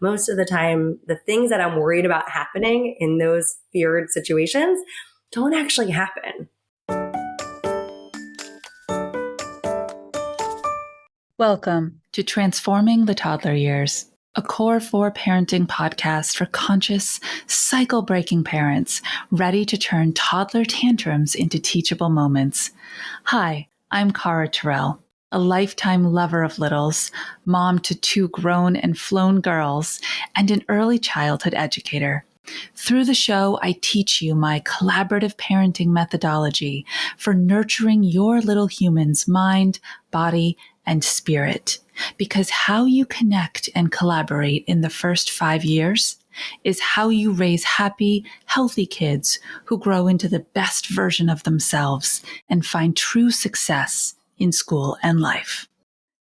most of the time, the things that I'm worried about happening in those feared situations don't actually happen. Welcome to Transforming the Toddler Years, a Core 4 parenting podcast for conscious, cycle-breaking parents ready to turn toddler tantrums into teachable moments. Hi, I'm Cara Tyrrell, a lifetime lover of littles, mom to 2 grown and flown girls, and an early childhood educator. Through the show, I teach you my collaborative parenting methodology for nurturing your little human's mind, body, and spirit. Because how you connect and collaborate in the first 5 years is how you raise happy, healthy kids who grow into the best version of themselves and find true success in school and life.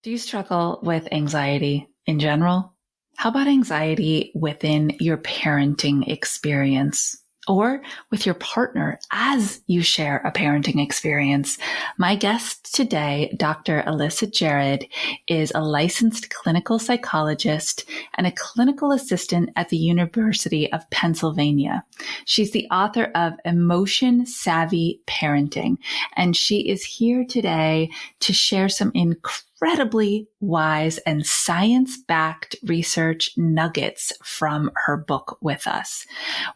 Do you struggle with anxiety in general? How about anxiety within your parenting experience or with your partner as you share a parenting experience? My guest today, Dr. Alissa Jerud, is a licensed clinical psychologist and a clinical assistant at the University of Pennsylvania. She's the author of Emotion Savvy Parenting, and she is here today to share some incredibly wise and science-backed research nuggets from her book with us.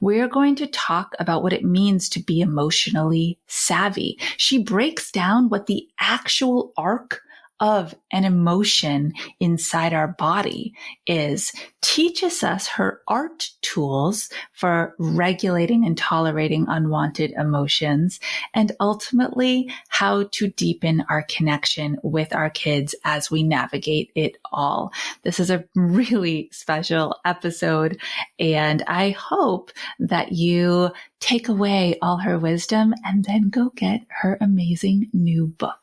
We're going to talk about what it means to be emotionally savvy. She breaks down what the actual arc of an emotion inside our body is, teaches us her art tools for regulating and tolerating unwanted emotions, and ultimately how to deepen our connection with our kids as we navigate it all. This is a really special episode, and I hope that you take away all her wisdom and then go get her amazing new book.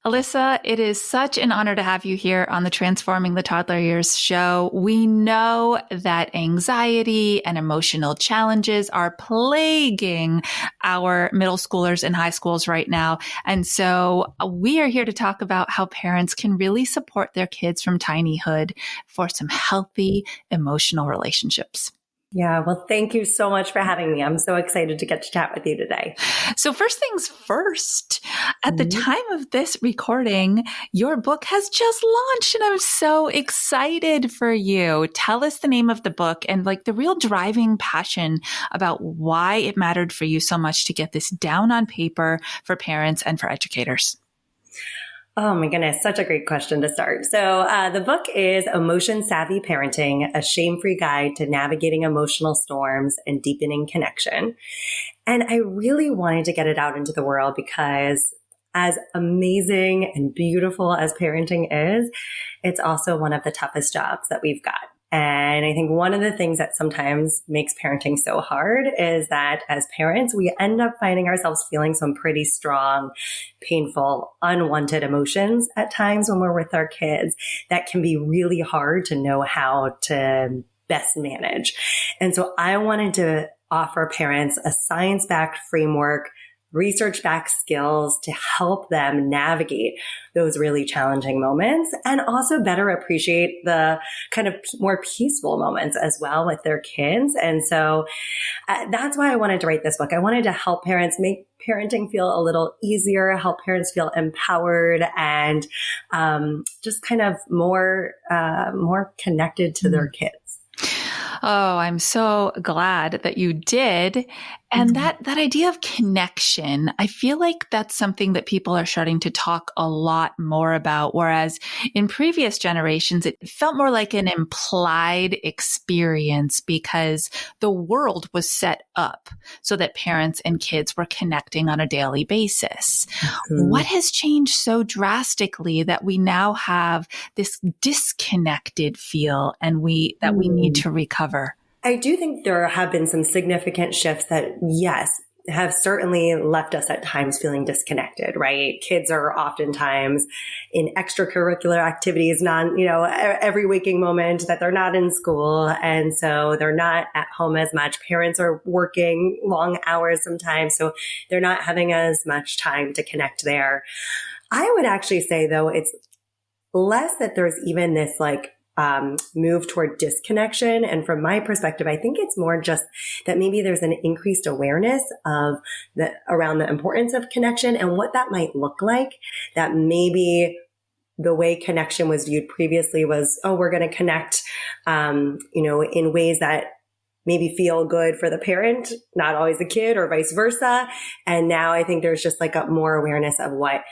Alissa, it is such an honor to have you here on the Transforming the Toddler Years show. We know that anxiety and emotional challenges are plaguing our middle schoolers and high schools right now. And so we are here to talk about how parents can really support their kids from tinyhood for some healthy emotional relationships. Yeah, well, thank you so much for having me. I'm so excited to get to chat with you today. So first things first, at the time of this recording, your book has just launched and I'm so excited for you. Tell us the name of the book and like the real driving passion about why it mattered for you so much to get this down on paper for parents and for educators. Oh my goodness, such a great question to start. So the book is Emotion Savvy Parenting, a shame-free guide to navigating emotional storms and deepening connection. And I really wanted to get it out into the world because as amazing and beautiful as parenting is, it's also one of the toughest jobs that we've got. And I think one of the things that sometimes makes parenting so hard is that as parents, we end up finding ourselves feeling some pretty strong, painful, unwanted emotions at times when we're with our kids that can be really hard to know how to best manage. And so I wanted to offer parents a science-backed framework, research-backed skills to help them navigate those really challenging moments and also better appreciate the kind of more peaceful moments as well with their kids. And so that's why I wanted to write this book. I wanted to help parents make parenting feel a little easier, help parents feel empowered and just kind of more connected to their kids. Oh, I'm so glad that you did. And that idea of connection, I feel like that's something that people are starting to talk a lot more about. Whereas in previous generations, it felt more like an implied experience because the world was set up so that parents and kids were connecting on a daily basis. Mm-hmm. What has changed so drastically that we now have this disconnected feel and we need to recover? I do think there have been some significant shifts that, yes, have certainly left us at times feeling disconnected, right? Kids are oftentimes in extracurricular activities, every waking moment that they're not in school. And so they're not at home as much. Parents are working long hours sometimes, so they're not having as much time to connect there. I would actually say, though, it's less that there's even this move toward disconnection. And from my perspective, I think it's more just that maybe there's an increased awareness of around the importance of connection and what that might look like, that maybe the way connection was viewed previously was, oh, we're going to connect, in ways that maybe feel good for the parent, not always the kid, or vice versa. And now I think there's just like a more awareness of what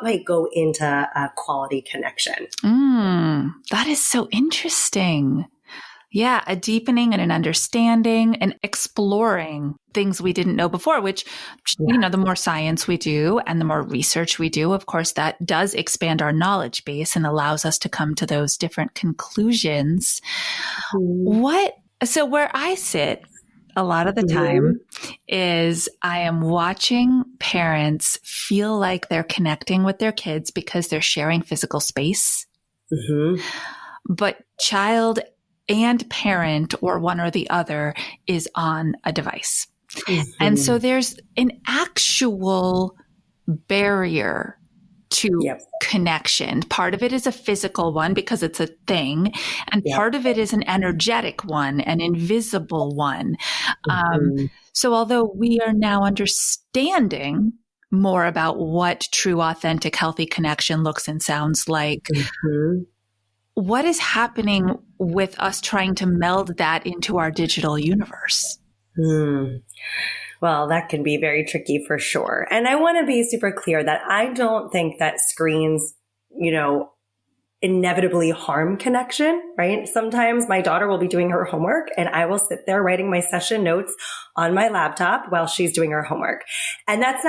might go into a quality connection. That is so interesting. Yeah, a deepening and an understanding and exploring things we didn't know before, which, the more science we do and the more research we do, of course, that does expand our knowledge base and allows us to come to those different conclusions. So where I sit a lot of the time is I am watching parents feel like they're connecting with their kids because they're sharing physical space, but child and parent, or one or the other, is on a device. And so there's an actual barrier to connection. Part of it is a physical one because it's a thing, and part of it is an energetic one, an invisible one. So although we are now understanding more about what true, authentic, healthy connection looks and sounds like, what is happening with us trying to meld that into our digital universe? Well, that can be very tricky for sure. And I want to be super clear that I don't think that screens, inevitably harm connection, right? Sometimes my daughter will be doing her homework and I will sit there writing my session notes on my laptop while she's doing her homework. And that's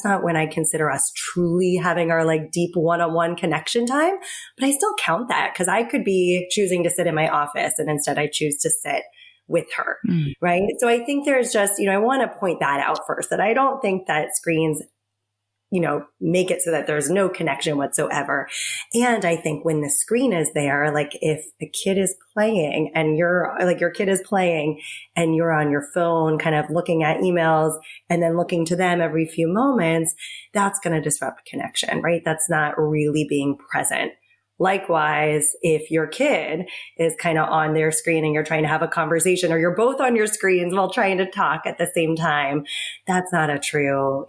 not when I consider us truly having our like deep one-on-one connection time, but I still count that because I could be choosing to sit in my office and instead I choose to sit with her, right? So I think there's just, I want to point that out first, that I don't think that screens, make it so that there's no connection whatsoever. And I think when the screen is there, like if the kid is playing and your kid is playing and you're on your phone kind of looking at emails and then looking to them every few moments, that's going to disrupt connection, right? That's not really being present. Likewise, if your kid is kind of on their screen and you're trying to have a conversation, or you're both on your screens while trying to talk at the same time, that's not a true,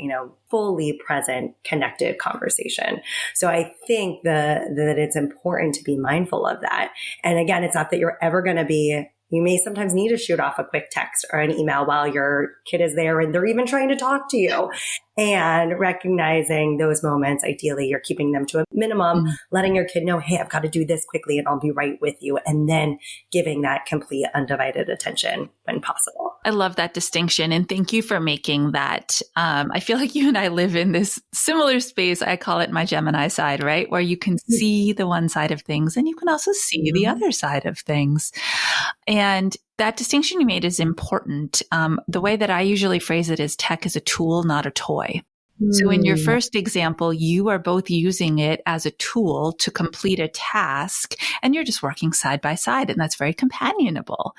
fully present, connected conversation. So I think that it's important to be mindful of that. And again, it's not that you're ever going to be, you may sometimes need to shoot off a quick text or an email while your kid is there and they're even trying to talk to you. And recognizing those moments, ideally, you're keeping them to a minimum, letting your kid know, hey, I've got to do this quickly and I'll be right with you. And then giving that complete undivided attention when possible. I love that distinction. And thank you for making that. I feel like you and I live in this similar space. I call it my Gemini side, right? Where you can see the one side of things and you can also see the other side of things. And that distinction you made is important. The way that I usually phrase it is tech is a tool, not a toy. So in your first example, you are both using it as a tool to complete a task and you're just working side by side, and that's very companionable.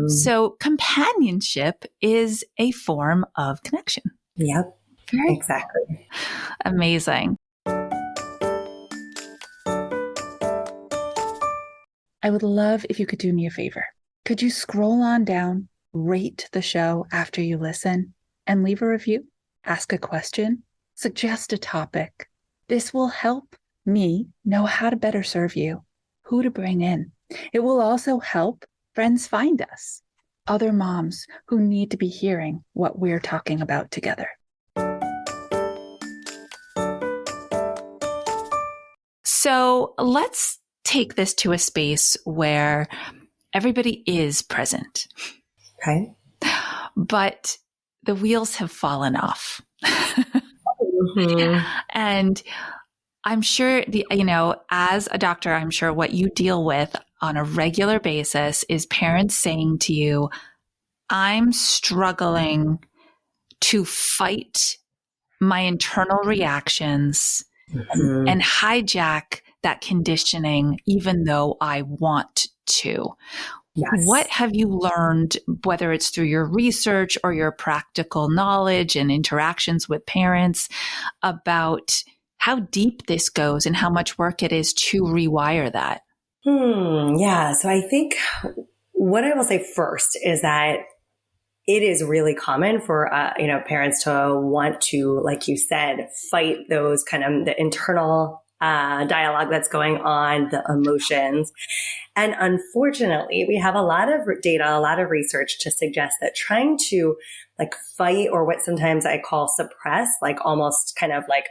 So companionship is a form of connection. Yep. Exactly. Amazing. I would love if you could do me a favor. Could you scroll on down, rate the show after you listen, and leave a review? Ask a question, suggest a topic. This will help me know how to better serve you, who to bring in. It will also help friends find us, other moms who need to be hearing what we're talking about together. So let's take this to a space where everybody is present. Okay. But the wheels have fallen off. And I'm sure, as a doctor, I'm sure what you deal with on a regular basis is parents saying to you, I'm struggling to fight my internal reactions and hijack that conditioning, even though I want to. Yes. What have you learned, whether it's through your research or your practical knowledge and interactions with parents, about how deep this goes and how much work it is to rewire that? Yeah. So I think what I will say first is that it is really common for, parents to want to, like you said, fight those kind of the internal dialogue that's going on, the emotions. And unfortunately, we have a lot of data, a lot of research to suggest that trying to like fight, or what sometimes I call suppress, like almost kind of like,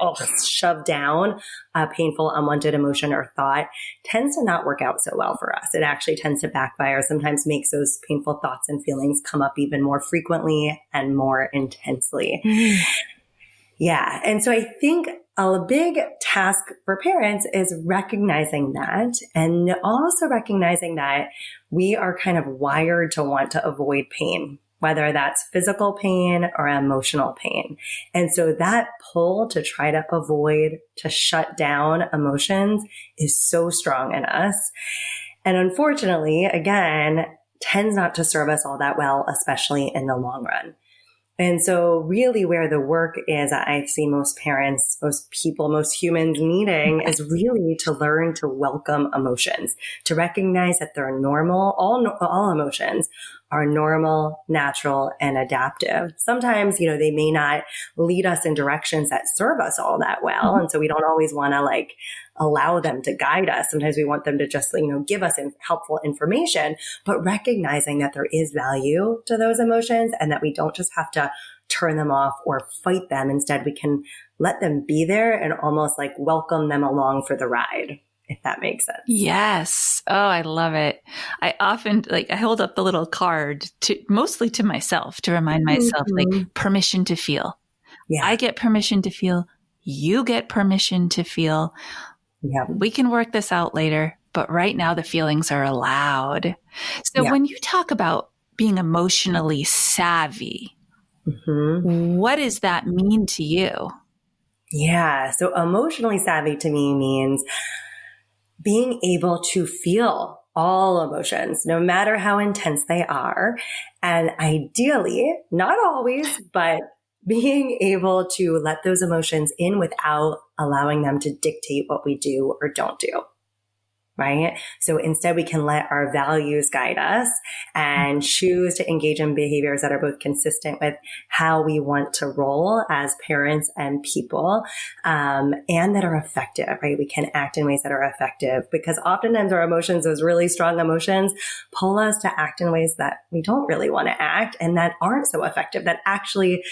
shove down a painful, unwanted emotion or thought, tends to not work out so well for us. It actually tends to backfire, sometimes makes those painful thoughts and feelings come up even more frequently and more intensely. Yeah. And so I think a big task for parents is recognizing that, and also recognizing that we are kind of wired to want to avoid pain, whether that's physical pain or emotional pain. And so that pull to try to avoid, to shut down emotions is so strong in us. And unfortunately, again, tends not to serve us all that well, especially in the long run. And so really where the work is, I see most parents, most people, most humans needing is really to learn to welcome emotions, to recognize that they're normal. All emotions are normal, natural, and adaptive. Sometimes, they may not lead us in directions that serve us all that well. And so we don't always want to allow them to guide us. Sometimes we want them to just, give us helpful information, but recognizing that there is value to those emotions and that we don't just have to turn them off or fight them. Instead, we can let them be there and almost welcome them along for the ride, if that makes sense. Yes. Oh, I love it. I often I hold up the little card mostly to myself to remind myself permission to feel. Yeah. I get permission to feel. You get permission to feel. Yeah. We can work this out later, but right now the feelings are allowed. So when you talk about being emotionally savvy, what does that mean to you? Yeah. So emotionally savvy to me means being able to feel all emotions, no matter how intense they are. And ideally, not always, but being able to let those emotions in without allowing them to dictate what we do or don't do. Right? So instead we can let our values guide us and choose to engage in behaviors that are both consistent with how we want to roll as parents and people, and that are effective, right? We can act in ways that are effective, because oftentimes our emotions, those really strong emotions, pull us to act in ways that we don't really want to act and that aren't so effective, that actually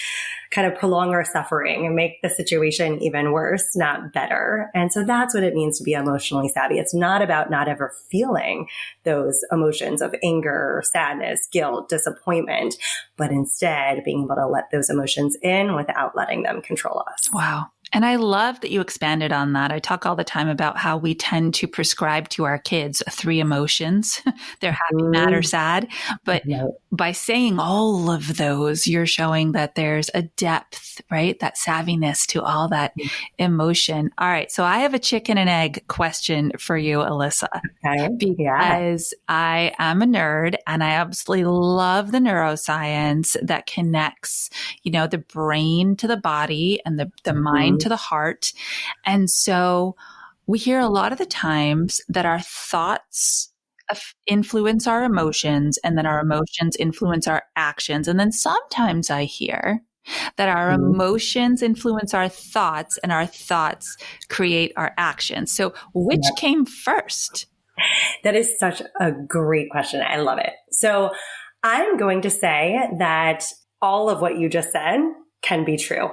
kind of prolong our suffering and make the situation even worse, not better. And so that's what it means to be emotionally savvy. It's not about not ever feeling those emotions of anger, sadness, guilt, disappointment, but instead being able to let those emotions in without letting them control us. Wow. And I love that you expanded on that. I talk all the time about how we tend to prescribe to our kids 3 emotions. They're happy, mad, or sad. But by saying all of those, you're showing that there's a depth, right? That savviness to all that emotion. All right. So I have a chicken and egg question for you, Alissa. Okay. Because I am a nerd and I absolutely love the neuroscience that connects, the brain to the body and the mind to the heart. And so we hear a lot of the times that our thoughts influence our emotions, and then our emotions influence our actions. And then sometimes I hear that our emotions influence our thoughts and our thoughts create our actions. So which came first? That is such a great question. I love it. So I'm going to say that all of what you just said can be true.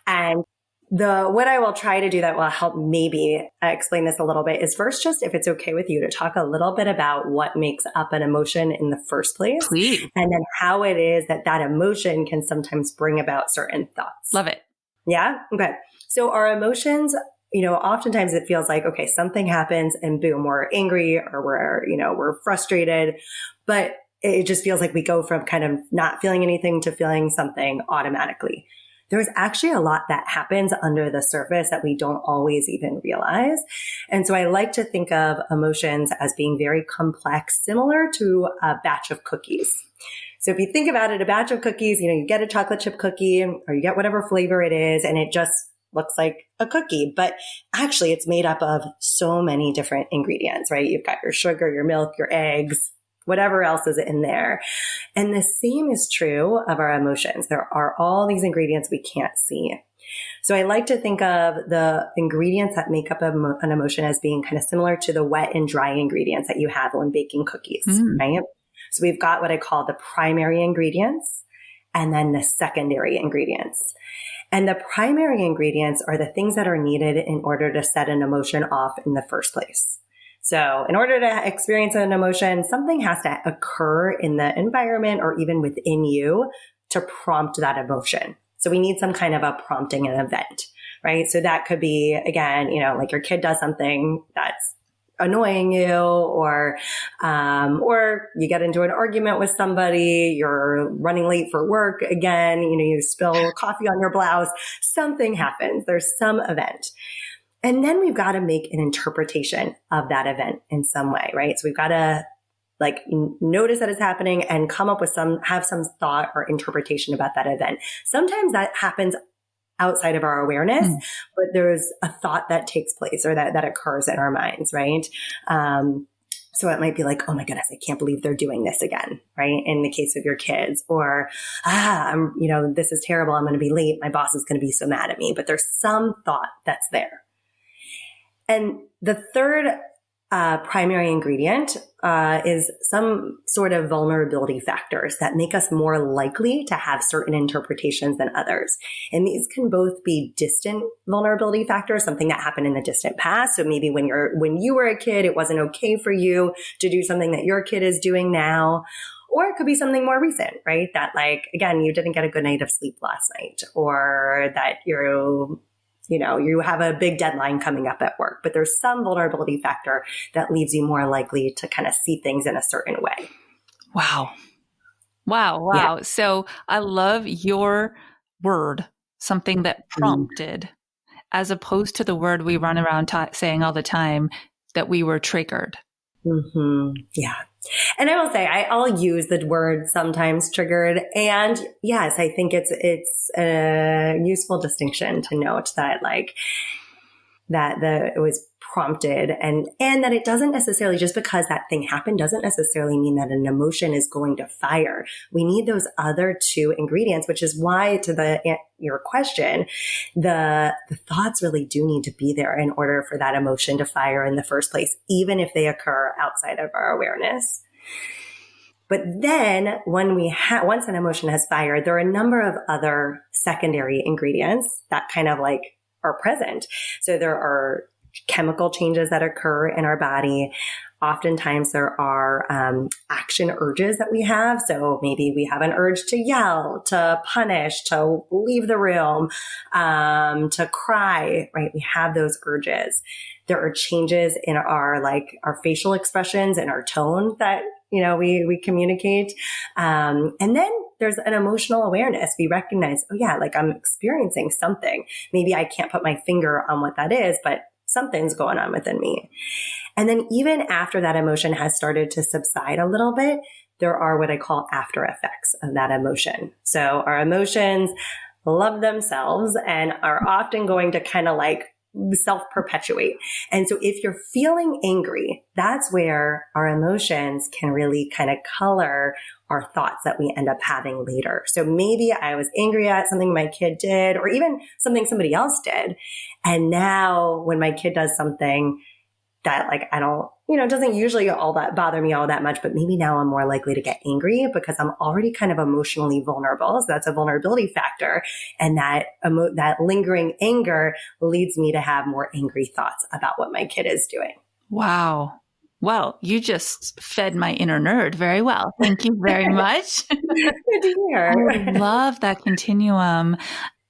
And what I will try to do that will help maybe explain this a little bit is first, just if it's okay with you, to talk a little bit about what makes up an emotion in the first place. Please. And then how it is that emotion can sometimes bring about certain thoughts. Love it. Yeah? Okay. So our emotions, oftentimes it feels like, okay, something happens and boom, we're angry or we're frustrated, but it just feels like we go from kind of not feeling anything to feeling something automatically. There's actually a lot that happens under the surface that we don't always even realize. And so I like to think of emotions as being very complex, similar to a batch of cookies. So if you think about it, a batch of cookies, you get a chocolate chip cookie or you get whatever flavor it is, and it just looks like a cookie, but actually it's made up of so many different ingredients, right? You've got your sugar, your milk, your eggs, whatever else is in there. And the same is true of our emotions. There are all these ingredients we can't see. So I like to think of the ingredients that make up an emotion as being kind of similar to the wet and dry ingredients that you have when baking cookies, right? So we've got what I call the primary ingredients and then the secondary ingredients. And the primary ingredients are the things that are needed in order to set an emotion off in the first place. So in order to experience an emotion, something has to occur in the environment or even within you to prompt that emotion. So we need some kind of a prompting an event, right? So that could be, again, like your kid does something that's annoying you, or you get into an argument with somebody, you're running late for work again, you spill coffee on your blouse, something happens, there's some event. And then we've got to make an interpretation of that event in some way, right? So we've got to notice that it's happening and come up with have some thought or interpretation about that event. Sometimes that happens outside of our awareness, but there's a thought that takes place or that occurs in our minds, right? So it might be like, oh my goodness, I can't believe they're doing this again, right? In the case of your kids, or, this is terrible. I'm going to be late. My boss is going to be so mad at me, but there's some thought that's there. And the third primary ingredient is some sort of vulnerability factors that make us more likely to have certain interpretations than others. And these can both be distant vulnerability factors, something that happened in the distant past. So maybe when you were a kid, it wasn't okay for you to do something that your kid is doing now. Or it could be something more recent, right? That again, you didn't get a good night of sleep last night, or that you have a big deadline coming up at work, but there's some vulnerability factor that leaves you more likely to kind of see things in a certain way. Wow. Yeah. So I love your word, something that prompted, as opposed to the word we run around saying all the time that we were triggered. Yeah. And I will say, I'll use the word sometimes triggered. And yes, I think it's a useful distinction to note that it was prompted and that it doesn't necessarily, just because that thing happened doesn't necessarily mean that an emotion is going to fire. We need those other two ingredients, which is why your question, the thoughts really do need to be there in order for that emotion to fire in the first place, even if they occur outside of our awareness. But then once an emotion has fired, there are a number of other secondary ingredients that kind of are present. So there are chemical changes that occur in our body. Oftentimes there are action urges that we have. So maybe we have an urge to yell, to punish, to leave the room, to cry, right? We have those urges. There are changes in our facial expressions and our tone that, we communicate. And then there's an emotional awareness. We recognize, oh yeah, I'm experiencing something. Maybe I can't put my finger on what that is, but something's going on within me. And then even after that emotion has started to subside a little bit, there are what I call after effects of that emotion. So our emotions love themselves and are often going to kind of self-perpetuate. And so if you're feeling angry, that's where our emotions can really kind of color our thoughts that we end up having later. So maybe I was angry at something my kid did, or even something somebody else did. And now when my kid does something that I don't, doesn't usually all that bother me all that much, but maybe now I'm more likely to get angry because I'm already kind of emotionally vulnerable. So that's a vulnerability factor. And that lingering anger leads me to have more angry thoughts about what my kid is doing. Wow. Well, you just fed my inner nerd very well. Thank you very much. Good to hear. I love that continuum.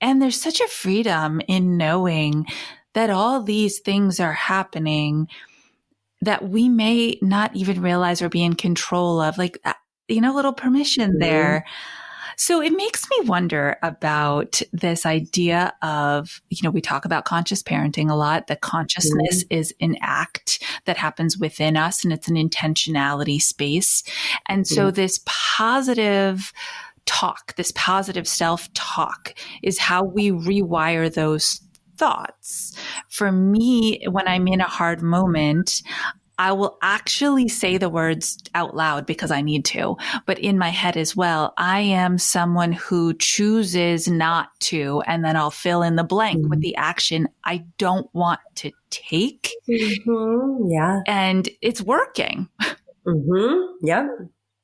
And there's such a freedom in knowing that all these things are happening that we may not even realize or be in control of, little permission there. So it makes me wonder about this idea of, we talk about conscious parenting a lot, that consciousness is an act that happens within us and it's an intentionality space. And so this positive talk, this positive self-talk is how we rewire those thoughts. For me, when I'm in a hard moment, I will actually say the words out loud because I need to, but in my head as well, I am someone who chooses not to, and then I'll fill in the blank with the action I don't want to take. Yeah. And it's working. Yep.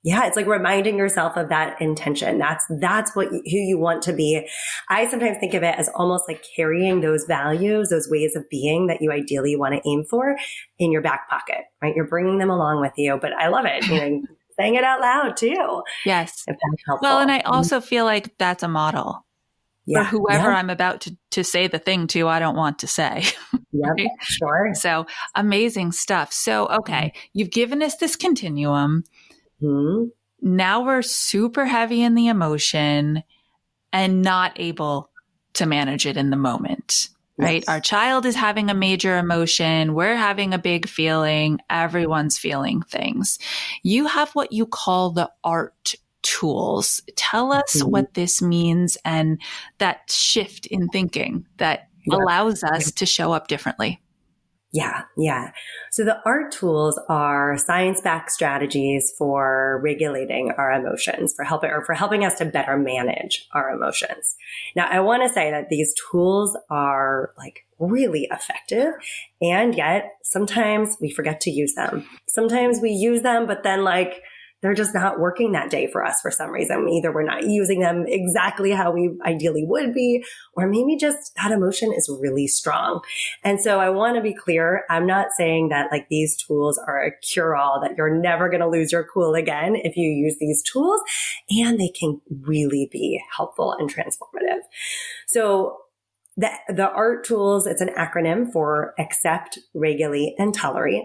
Yeah, it's like reminding yourself of that intention. That's who you want to be. I sometimes think of it as almost like carrying those values, those ways of being that you ideally want to aim for in your back pocket, right? You're bringing them along with you, but I love it. Saying it out loud too. Yes. If that's helpful. Well, and I also feel like that's a model for whoever I'm about to say the thing to I don't want to say. Yep, right? Sure. So amazing stuff. So, okay, you've given us this continuum. Now we're super heavy in the emotion and not able to manage it in the moment, right? Yes. Our child is having a major emotion. We're having a big feeling. Everyone's feeling things. You have what you call the art tools. Tell us what this means and that shift in thinking that allows us to show up differently. Yeah. So the art tools are science-backed strategies for regulating our emotions, for helping us to better manage our emotions. Now, I want to say that these tools are like really effective, and yet sometimes we forget to use them. Sometimes we use them, but then they're just not working that day for us for some reason. Either we're not using them exactly how we ideally would be, or maybe just that emotion is really strong. And so I want to be clear. I'm not saying that these tools are a cure-all, that you're never going to lose your cool again if you use these tools, and they can really be helpful and transformative. So the ART tools, it's an acronym for accept, regulate, and tolerate.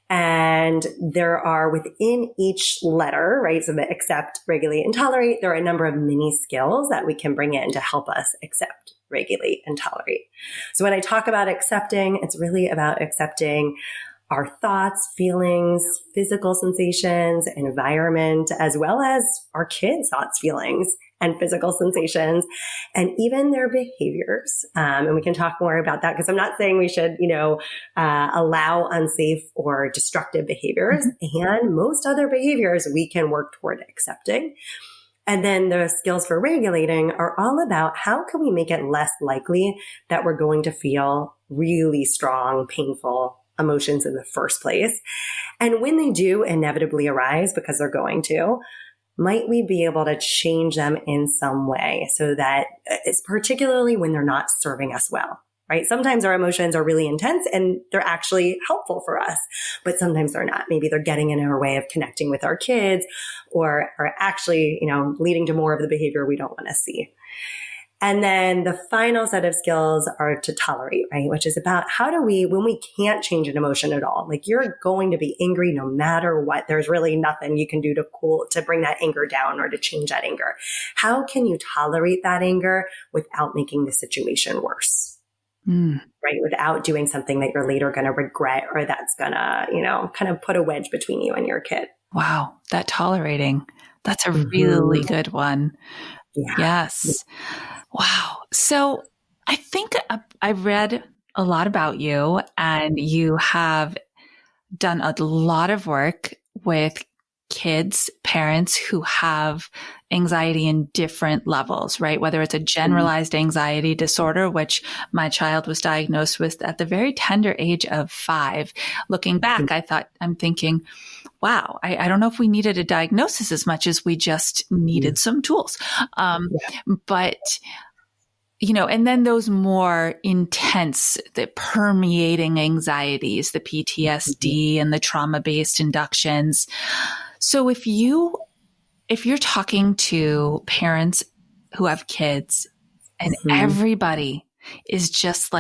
And there are within each letter, right? So the accept, regulate, and tolerate, there are a number of mini skills that we can bring in to help us accept, regulate, and tolerate. So when I talk about accepting, it's really about accepting our thoughts, feelings, physical sensations, environment, as well as our kids' thoughts, feelings, and physical sensations, and even their behaviors. And we can talk more about that because I'm not saying we should, allow unsafe or destructive behaviors. And most other behaviors we can work toward accepting. And then the skills for regulating are all about how can we make it less likely that we're going to feel really strong, painful emotions in the first place. And when they do inevitably arise, because they're going to, might we be able to change them in some way so that it's particularly when they're not serving us well, right? Sometimes our emotions are really intense and they're actually helpful for us, but sometimes they're not. Maybe they're getting in our way of connecting with our kids or are actually, leading to more of the behavior we don't want to see. And then the final set of skills are to tolerate, right? Which is about how do we, when we can't change an emotion at all, you're going to be angry no matter what. There's really nothing you can do to bring that anger down or to change that anger. How can you tolerate that anger without making the situation worse? Right? Without doing something that you're later going to regret or that's going to, kind of put a wedge between you and your kid. Wow. That tolerating. That's a really good one. Yeah. Yes. Wow. So I think I've read a lot about you, and you have done a lot of work with kids, parents who have anxiety in different levels, right? Whether it's a generalized anxiety disorder, which my child was diagnosed with at the very tender age of 5. Looking back, I'm thinking, wow, I don't know if we needed a diagnosis as much as we just needed some tools. But, and then those more intense, the permeating anxieties, the PTSD and the trauma-based inductions. So if you're talking to parents who have kids and everybody is just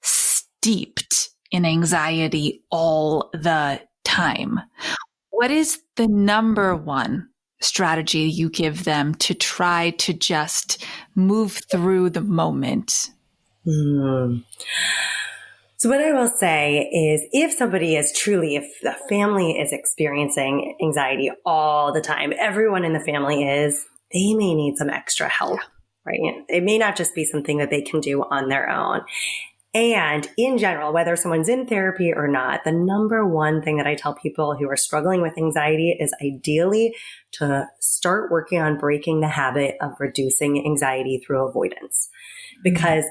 steeped in anxiety all the time, what is the number one strategy you give them to try to just move through the moment? So what I will say is if the family is experiencing anxiety all the time, everyone in the family is, they may need some extra help, right? It may not just be something that they can do on their own. And in general, whether someone's in therapy or not, the number one thing that I tell people who are struggling with anxiety is ideally to start working on breaking the habit of reducing anxiety through avoidance. Because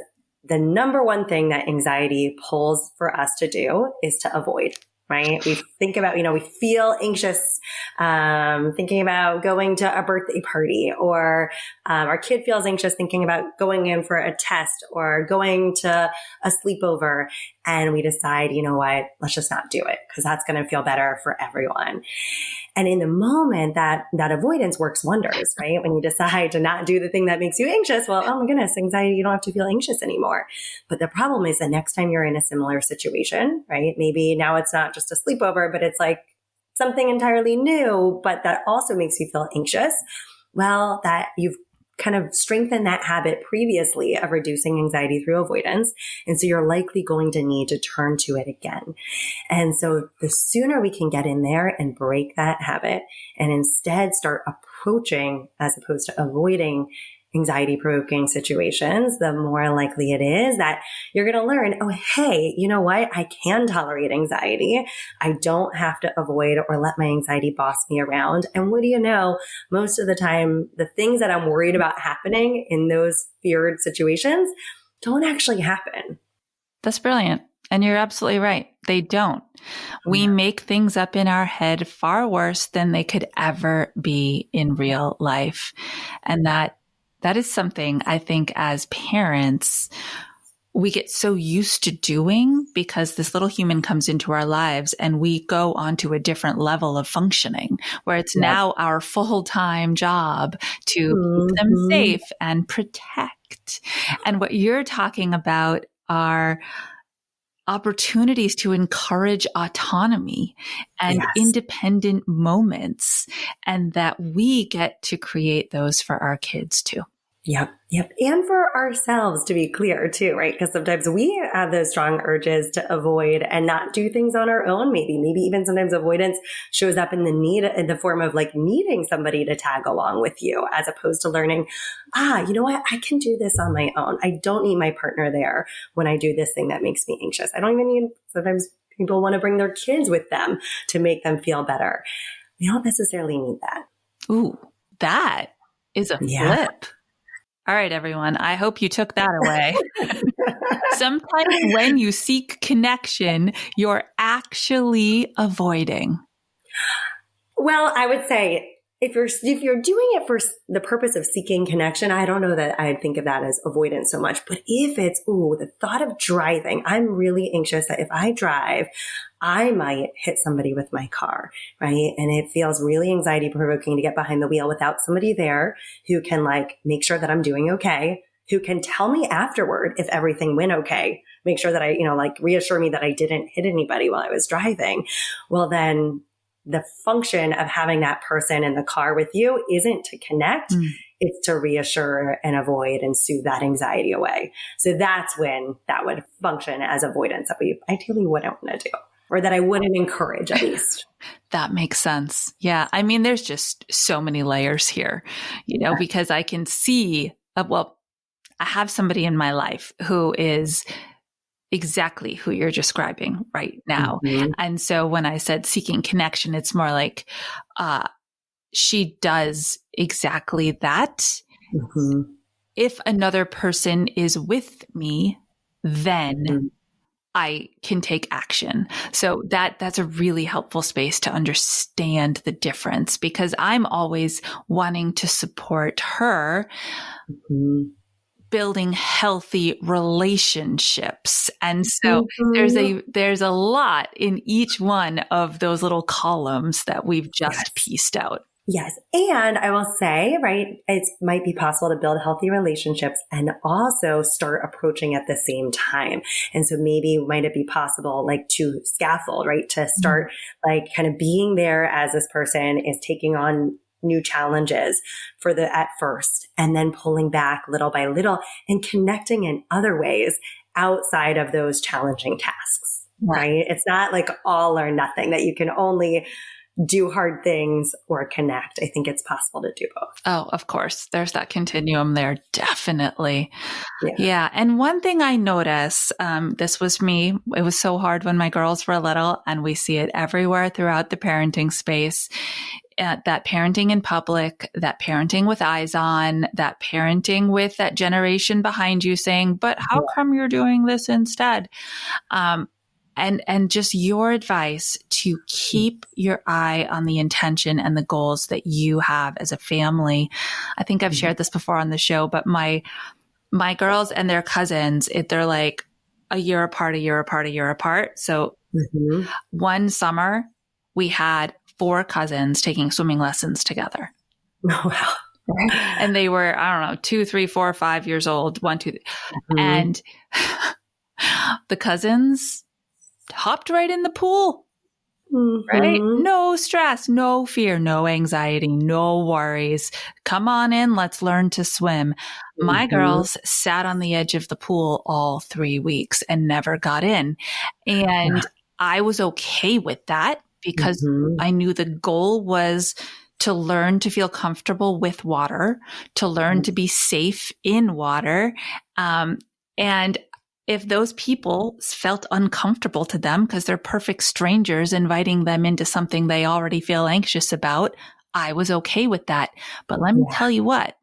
the number one thing that anxiety pulls for us to do is to avoid. Right? We think about, we feel anxious, thinking about going to a birthday party, or our kid feels anxious thinking about going in for a test or going to a sleepover. And we decide, you know what, let's just not do it because that's going to feel better for everyone. And in the moment that avoidance works wonders, right? When you decide to not do the thing that makes you anxious, well, oh my goodness, anxiety, you don't have to feel anxious anymore. But the problem is the next time you're in a similar situation, right? Maybe now it's not just a sleepover, but it's like something entirely new, but that also makes you feel anxious. Well, that you've kind of strengthened that habit previously of reducing anxiety through avoidance. And so you're likely going to need to turn to it again. And so the sooner we can get in there and break that habit and instead start approaching as opposed to avoiding anxiety-provoking situations, the more likely it is that you're going to learn, oh, hey, you know what? I can tolerate anxiety. I don't have to avoid or let my anxiety boss me around. And what do you know? Most of the time, the things that I'm worried about happening in those feared situations don't actually happen. That's brilliant. And you're absolutely right. They don't. We make things up in our head far worse than they could ever be in real life. And that is something I think as parents, we get so used to doing because this little human comes into our lives and we go onto a different level of functioning where it's now our full-time job to keep them safe and protect. And what you're talking about are opportunities to encourage autonomy and independent moments, and that we get to create those for our kids too. Yep. And for ourselves, to be clear too, right? Because sometimes we have those strong urges to avoid and not do things on our own. Maybe even sometimes avoidance shows up in the form of like needing somebody to tag along with you, as opposed to learning, you know what? I can do this on my own. I don't need my partner there when I do this thing that makes me anxious. I don't even need, sometimes people want to bring their kids with them to make them feel better. We don't necessarily need that. Ooh, that is a flip. All right, everyone. I hope you took that away. Sometimes when you seek connection, you're actually avoiding. Well, I would say if you're doing it for the purpose of seeking connection, I don't know that I'd think of that as avoidance so much. But if it's, the thought of driving, I'm really anxious that if I drive, I might hit somebody with my car, right? And it feels really anxiety provoking to get behind the wheel without somebody there who can like make sure that I'm doing okay, who can tell me afterward if everything went okay, make sure that I, reassure me that I didn't hit anybody while I was driving. Well, then the function of having that person in the car with you isn't to connect. It's to reassure and avoid and soothe that anxiety away. So that's when that would function as avoidance that we ideally wouldn't want to do, or that I wouldn't encourage at least. That makes sense. Yeah. I mean, there's just so many layers here, because I can see, I have somebody in my life who is exactly who you're describing right now. And so when I said seeking connection, it's more like, she does exactly that. If another person is with me, then I can take action. So that's a really helpful space to understand the difference, because I'm always wanting to support her building healthy relationships. And so there's a lot in each one of those little columns that we've just pieced out. Yes. And I will say, right, it might be possible to build healthy relationships and also start approaching at the same time. And so maybe might it be possible like to scaffold, right, to start like kind of being there as this person is taking on new challenges at first, and then pulling back little by little and connecting in other ways outside of those challenging tasks, right? It's not like all or nothing that you can only do hard things or connect. I think it's possible to do both. Oh, of course. There's that continuum there. Definitely. Yeah. Yeah. And one thing I notice, this was me. It was so hard when my girls were little, and we see it everywhere throughout the parenting space. That parenting in public, that parenting with eyes on, that parenting with that generation behind you saying, but how come you're doing this instead? And just your advice to keep your eye on the intention and the goals that you have as a family. I think I've shared this before on the show, but my girls and their cousins, they're like a year apart. So one summer we had 4 cousins taking swimming lessons together. Oh, wow. And they were, I don't know, 2, 3, 4, 5 years old, 1, 2, and the cousins hopped right in the pool, right? No stress, no fear, no anxiety, no worries. Come on in. Let's learn to swim. My girls sat on the edge of the pool all 3 weeks and never got in. And I was okay with that because I knew the goal was to learn to feel comfortable with water, to learn to be safe in water. And if those people felt uncomfortable to them because they're perfect strangers inviting them into something they already feel anxious about, I was okay with that. But let me tell you what,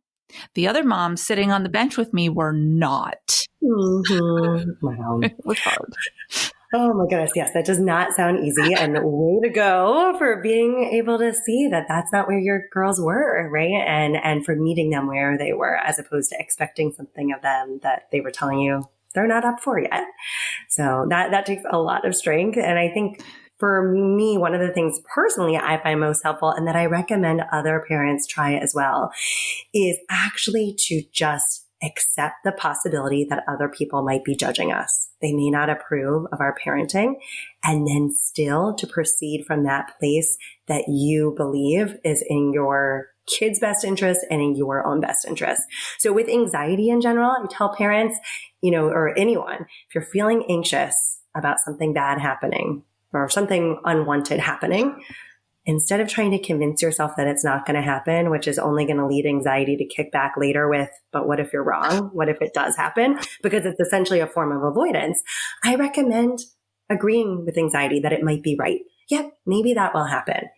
the other moms sitting on the bench with me were not. Wow. It was hard. Oh my goodness. Yes. That does not sound easy, and way to go for being able to see that that's not where your girls were. Right. And for meeting them where they were, as opposed to expecting something of them that they were telling you they're not up for yet. So that takes a lot of strength. And I think for me, one of the things personally I find most helpful, and that I recommend other parents try as well, is actually to just accept the possibility that other people might be judging us. They may not approve of our parenting, and then still to proceed from that place that you believe is in your kids' best interest and in your own best interest. So with anxiety in general, I tell parents, or anyone, if you're feeling anxious about something bad happening or something unwanted happening, instead of trying to convince yourself that it's not going to happen, which is only going to lead anxiety to kick back later with, but what if you're wrong? What if it does happen? Because it's essentially a form of avoidance. I recommend agreeing with anxiety that it might be right. Yeah, maybe that will happen.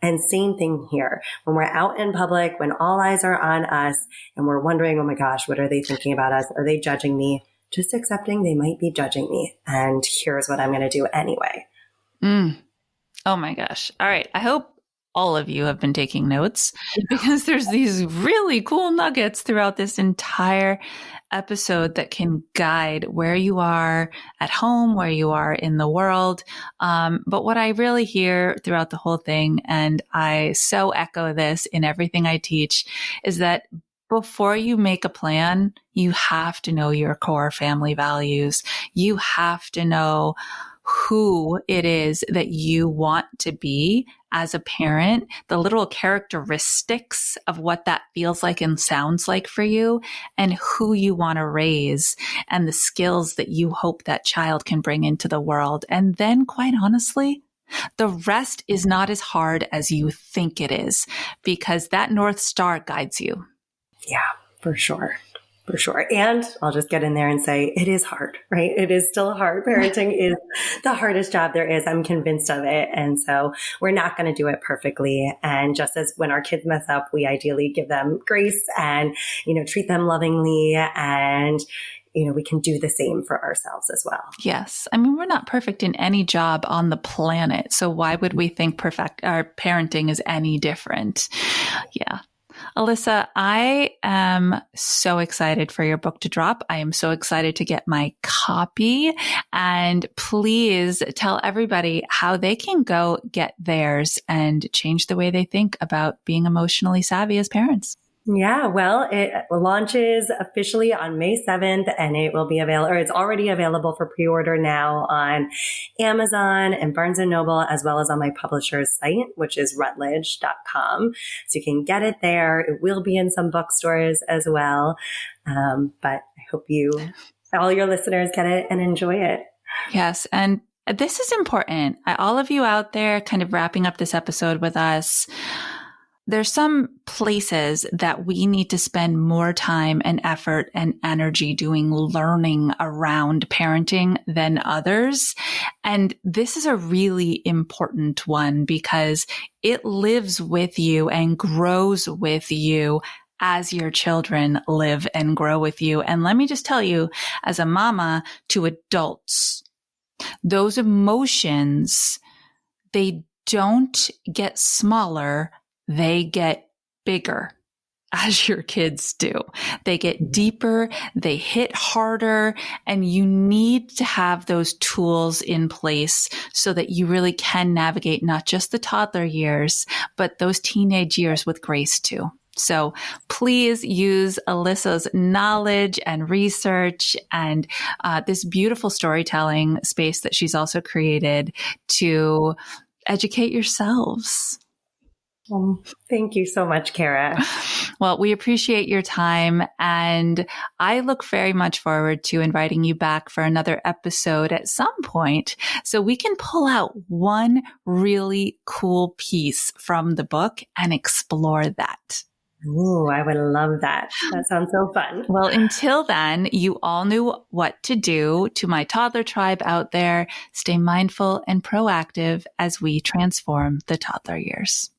And same thing here. When we're out in public, when all eyes are on us and we're wondering, oh my gosh, what are they thinking about us? Are they judging me? Just accepting they might be judging me. And here's what I'm going to do anyway. Oh my gosh. All right. I hope all of you have been taking notes, because there's these really cool nuggets throughout this entire episode that can guide where you are at home, where you are in the world. But what I really hear throughout the whole thing, and I so echo this in everything I teach, is that before you make a plan, you have to know your core family values. You have to know who it is that you want to be as a parent, the little characteristics of what that feels like and sounds like for you, and who you want to raise, and the skills that you hope that child can bring into the world. And then, quite honestly, the rest is not as hard as you think it is, because that North Star guides you. Yeah, for sure. For sure. And I'll just get in there and say, it is hard, right? It is still hard. Parenting is the hardest job there is. I'm convinced of it. And so we're not going to do it perfectly. And just as when our kids mess up, we ideally give them grace and, treat them lovingly. And, we can do the same for ourselves as well. Yes. I mean, we're not perfect in any job on the planet. So why would we think our parenting is any different? Yeah. Alissa, I am so excited for your book to drop. I am so excited to get my copy. And please tell everybody how they can go get theirs and change the way they think about being emotionally savvy as parents. Yeah, well, it launches officially on May 7th, and it will be available, or it's already available for pre-order now on Amazon and Barnes & Noble, as well as on my publisher's site, which is Routledge.com. So you can get it there. It will be in some bookstores as well. But I hope all your listeners get it and enjoy it. Yes. And This is important. All of you out there kind of wrapping up this episode with us, there's some places that we need to spend more time and effort and energy doing learning around parenting than others. And this is a really important one because it lives with you and grows with you as your children live and grow with you. And let me just tell you, as a mama to adults, those emotions, they don't get smaller. They get bigger as your kids do. They get deeper, they hit harder, and you need to have those tools in place so that you really can navigate not just the toddler years, but those teenage years with grace too. So please use Alissa's knowledge and research and this beautiful storytelling space that she's also created to educate yourselves. Thank you so much, Cara. Well, we appreciate your time, and I look very much forward to inviting you back for another episode at some point so we can pull out one really cool piece from the book and explore that. Ooh, I would love that. That sounds so fun. Well, until then, you all knew what to do. To my toddler tribe out there, stay mindful and proactive as we transform the toddler years.